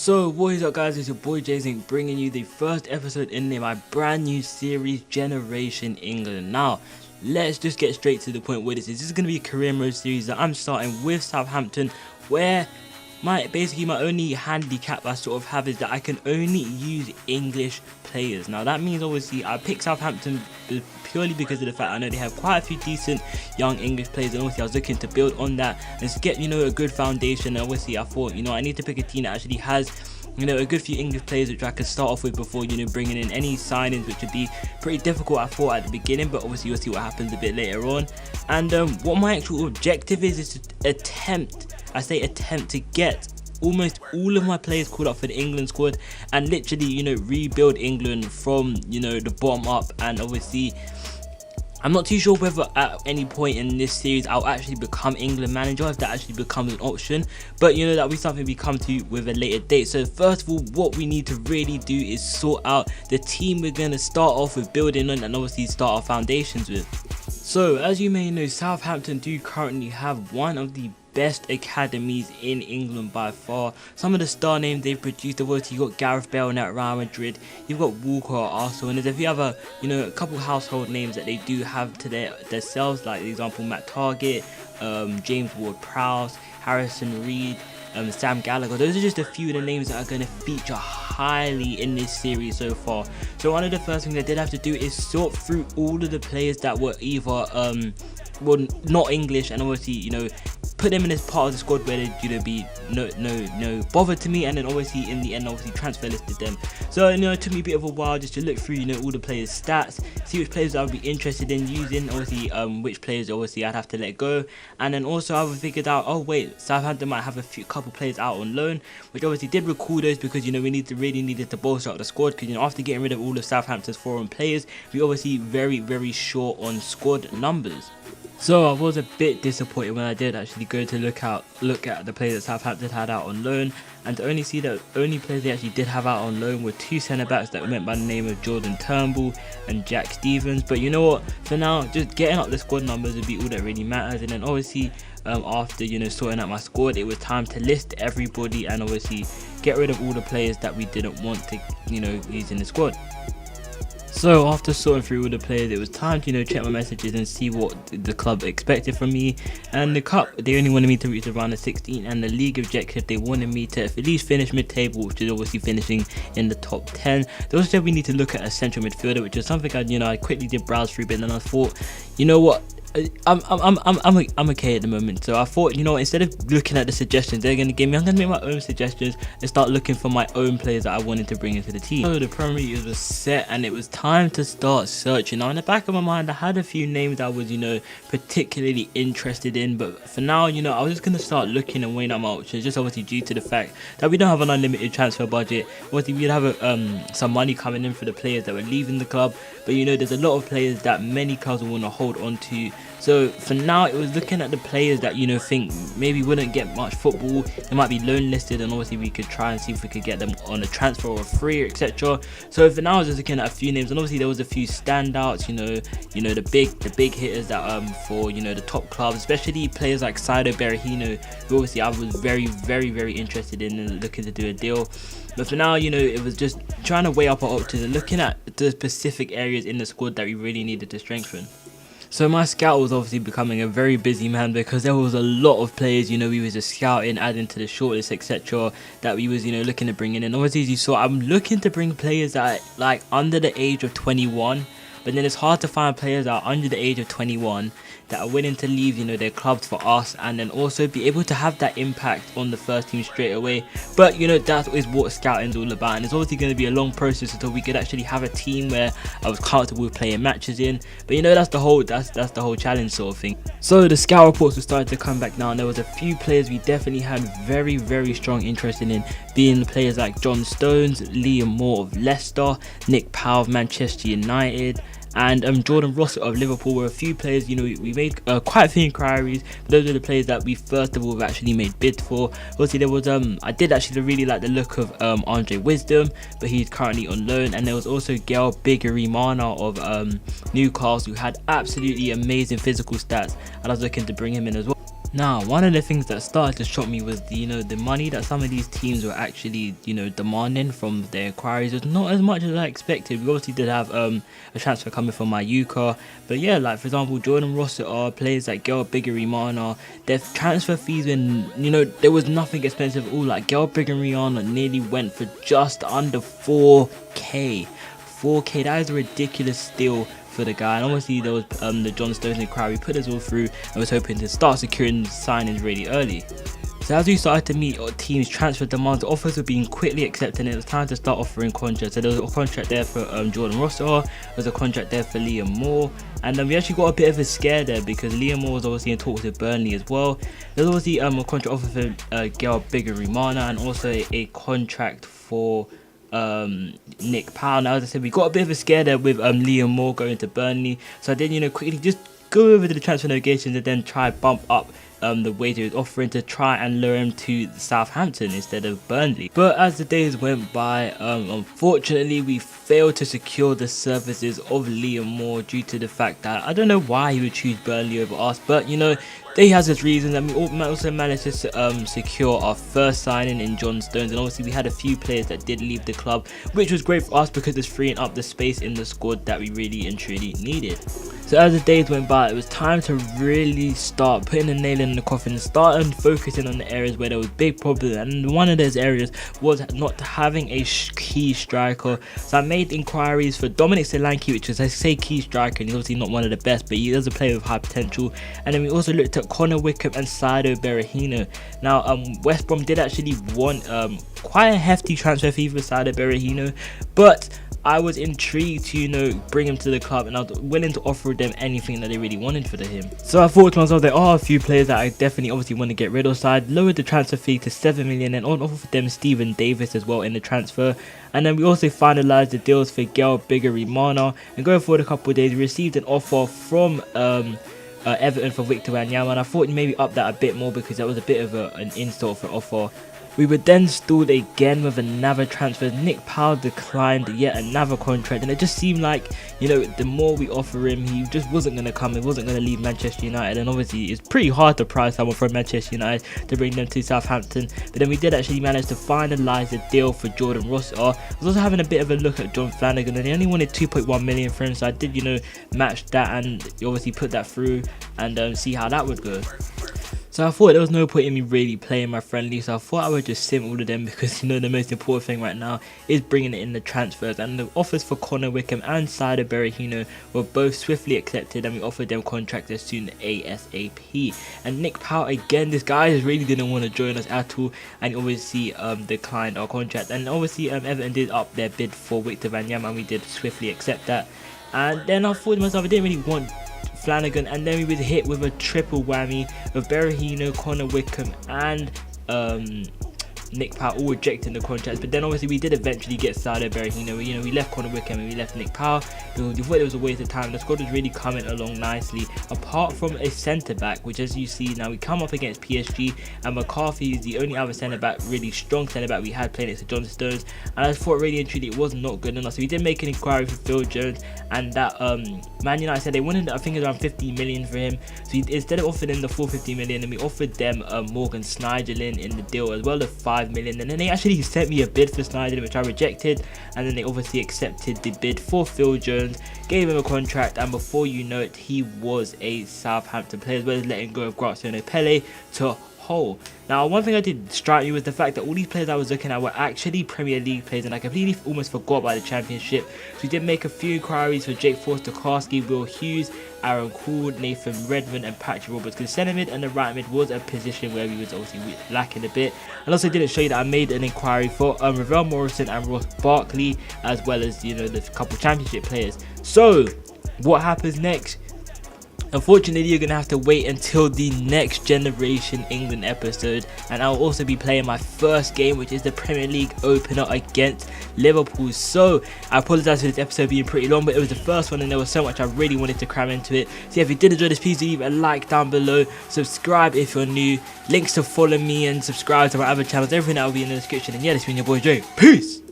So what is up guys, it's your boy Jason bringing you the first episode in my brand new series Generation England. Now let's just get straight to the point where this is going to be a career mode series that I'm starting with Southampton, where basically my only handicap I sort of have is that I can only use English players. Now that means obviously I picked Southampton purely because of the fact I know they have quite a few decent young English players, and obviously I was looking to build on that and to get a good foundation. And obviously I thought I need to pick a team that actually has a good few English players which I could start off with before bringing in any signings, which would be pretty difficult I thought at the beginning, but obviously you'll see what happens a bit later on. And what my actual objective is to attempt to get almost all of my players called up for the England squad and literally rebuild England from the bottom up. And obviously I'm not too sure whether at any point in this series I'll actually become England manager, if that actually becomes an option, but that'll be something we come to with a later date. So first of all, what we need to really do is sort out the team we're going to start off with building on and obviously start our foundations with. So as you may know, Southampton do currently have one of the best academies in England by far. Some of the star names they've produced, obviously you've got Gareth Bale at Real Madrid, you've got Walker at Arsenal, and there's a few other a couple household names that they do have to themselves, like for example Matt Target, James Ward-Prowse, Harrison Reed, Sam Gallagher. Those are just a few of the names that are going to feature highly in this series so far. So one of the first things I did have to do is sort through all of the players that were either not English, and obviously put them in as part of the squad where they'd be no bother to me, and then obviously in the end transfer listed them. So it took me a bit of a while just to look through all the players' stats, see which players I would be interested in using, obviously which players obviously I'd have to let go. And then also I figured out, oh wait, Southampton might have a couple players out on loan, which obviously did recall those because we really needed to bolster up the squad, because after getting rid of all of Southampton's foreign players, we obviously very short on squad numbers. So I was a bit disappointed when I did actually go to look at the players that Southampton had out on loan, and to only see that only players they actually did have out on loan were two centre backs that went by the name of Jordan Turnbull and Jack Stevens. But you know what, for now just getting up the squad numbers would be all that really matters. And then obviously after sorting out my squad, it was time to list everybody and obviously get rid of all the players that we didn't want to use in the squad. So after sorting through all the players, it was time to check my messages and see what the club expected from me. And the cup, they only wanted me to reach around the 16th, and the league objective, they wanted me to at least finish mid-table, which is obviously finishing in the top 10. They also said we need to look at a central midfielder, which is something I quickly did browse through, but then I thought, what, I'm okay at the moment. So I thought, instead of looking at the suggestions they're going to give me, I'm going to make my own suggestions and start looking for my own players that I wanted to bring into the team. So the Premier League was set and it was time to start searching. Now in the back of my mind I had a few names I was particularly interested in, but for now I was just going to start looking and weighing out my options, just obviously due to the fact that we don't have an unlimited transfer budget. Obviously we'd have some money coming in for the players that were leaving the club, but there's a lot of players that many clubs will want to hold on to. So for now it was looking at the players that think maybe wouldn't get much football, they might be loan listed, and obviously we could try and see if we could get them on a transfer or a free, etc. So for now I was just looking at a few names, and obviously there was a few standouts, the big hitters that for the top clubs, especially players like Saido Berahino, who obviously I was very interested in and looking to do a deal. But for now, it was just trying to weigh up our options and looking at the specific areas in the squad that we really needed to strengthen. So my scout was obviously becoming a very busy man, because there was a lot of players, we was just scouting, adding to the shortlist, etc. that we was, looking to bring in. And obviously, as you saw, I'm looking to bring players that are like under the age of 21. But then it's hard to find players that are under the age of 21 that are willing to leave, their clubs for us, and then also be able to have that impact on the first team straight away. But that is what scouting is all about, and it's obviously going to be a long process until we could actually have a team where I was comfortable with playing matches in. But that's the whole challenge sort of thing. So the scout reports were starting to come back now, and there was a few players we definitely had very strong interest in, being the players like John Stones, Liam Moore of Leicester, Nick Powell of Manchester United, and Jordan Ross of Liverpool were a few players. We made quite a few inquiries, but those are the players that we first of all actually made bids for. Obviously there was I did actually really like the look of Andre Wisdom, but he's currently on loan. And there was also Gael Bigirimana of Newcastle, who had absolutely amazing physical stats, and I was looking to bring him in as well. Now, one of the things that started to shock me was the money that some of these teams were actually demanding from their inquiries was not as much as I expected. We obviously did have a transfer coming from Mayuka, but yeah, like for example, Jordan Rossiter, players like Gel Bigarimana, their transfer fees when there was nothing expensive at all. Like Gel Bigarimana nearly went for just under 4k. 4k, that is a ridiculous steal for the guy. And obviously there was the John Stones inquiry put us all through and was hoping to start securing signings really early. So as we started to meet teams' transfer demands, offers were being quickly accepted and it was time to start offering contracts. So there was a contract there for Jordan Rossiter, there was a contract there for Liam Moore, and then we actually got a bit of a scare there because Liam Moore was obviously in talks with Burnley as well. There was obviously a contract offer for Gel Bigarimana and also a contract for Nick Powell. Now as I said, we got a bit of a scare there with Liam Moore going to Burnley, so I did quickly just go over to the transfer negotiations and then try bump up the wage he was offering to try and lure him to Southampton instead of Burnley. But as the days went by, unfortunately we failed to secure the services of Liam Moore due to the fact that I don't know why he would choose Burnley over us, but he has his reasons, and we also managed to secure our first signing in John Stones. And obviously we had a few players that did leave the club, which was great for us because it's freeing up the space in the squad that we really and truly needed. So as the days went by, it was time to really start putting the nail in the coffin and start focusing on the areas where there was big problems, and one of those areas was not having a key striker. So I made inquiries for Dominic Solanke, which is, I say, key striker, and he's obviously not one of the best, but he is a player with high potential. And then we also looked at Connor Wickham and Saido Berahino. Now West Brom did actually want quite a hefty transfer fee for Saido Berahino, but I was intrigued to bring him to the club, and I was willing to offer them anything that they really wanted for him. So I thought to myself, there are a few players that I definitely obviously want to get rid of, so I lowered the transfer fee to 7 million and offered them Stephen Davis as well in the transfer. And then we also finalised the deals for Gel Bigarimana, and going forward a couple of days we received an offer from Everton for Victor Wanyama, and I thought maybe up that a bit more because that was a bit of an insult for offer. We were then stalled again with another transfer. Nick Powell declined yet another contract, and it just seemed like the more we offer him, he just wasn't going to come. He wasn't going to leave Manchester United, and obviously it's pretty hard to price someone from Manchester United to bring them to Southampton. But then we did actually manage to finalise the deal for Jordan Rossiter. I was also having a bit of a look at John Flanagan, and they only wanted 2.1 million for him, so I did match that and obviously put that through and see how that would go. So I thought there was no point in me really playing my friendly, so I thought I would just sim all of them because the most important thing right now is bringing in the transfers, and the offers for Connor Wickham and Saido Berahino were both swiftly accepted, and we offered them contracts as soon ASAP. And Nick Powell, again, this guy just really didn't want to join us at all, and obviously declined our contract. And obviously Everton did up their bid for Victor Wanyama, and we did swiftly accept that. And then I thought to myself, I didn't really want Flanagan, and then we were hit with a triple whammy of Berahino, Connor Wickham and Nick Powell all rejecting the contracts. But then obviously we did eventually get Saido Berahino. We left Connor Wickham and we left Nick Powell. We thought it was a waste of time. The squad was really coming along nicely, apart from a centre back, which, as you see now, we come up against PSG, and McCarthy is the only other centre back, really strong centre back we had playing next to John Stones, and I thought really and truly it was not good enough. So we did make an inquiry for Phil Jones, and that Man United said they wanted, I think, around 50 million for him. So instead of offering them the full 50 million, and we offered them Morgan Schneiderlin in the deal as well as 5 million. And then they actually sent me a bid for Schneiderlin, which I rejected, and then they obviously accepted the bid for Phil Jones, gave him a contract, and before you know it, he was a Southampton player, as well as letting go of Graziano Pelle to Hull. Now, one thing I did strike me was the fact that all these players I was looking at were actually Premier League players, and I completely almost forgot about the Championship. So we did make a few inquiries for Jake Forster-Karski, Will Hughes, Aaron Cool, Nathan Redmond and Patrick Roberts, because the centre mid and the right mid was a position where we was obviously lacking a bit. And also didn't show you that I made an inquiry for Ravel Morrison and Ross Barkley, as well as the couple Championship players. So what happens next? Unfortunately, you're going to have to wait until the next Generation England episode, and I'll also be playing my first game, which is the Premier League opener against Liverpool. So I apologise for this episode being pretty long, but it was the first one and there was so much I really wanted to cram into it. So yeah, if you did enjoy this, please do leave a like down below, subscribe if you're new, links to follow me and subscribe to my other channels, everything that will be in the description. And yeah, this has been your boy Jay. Peace!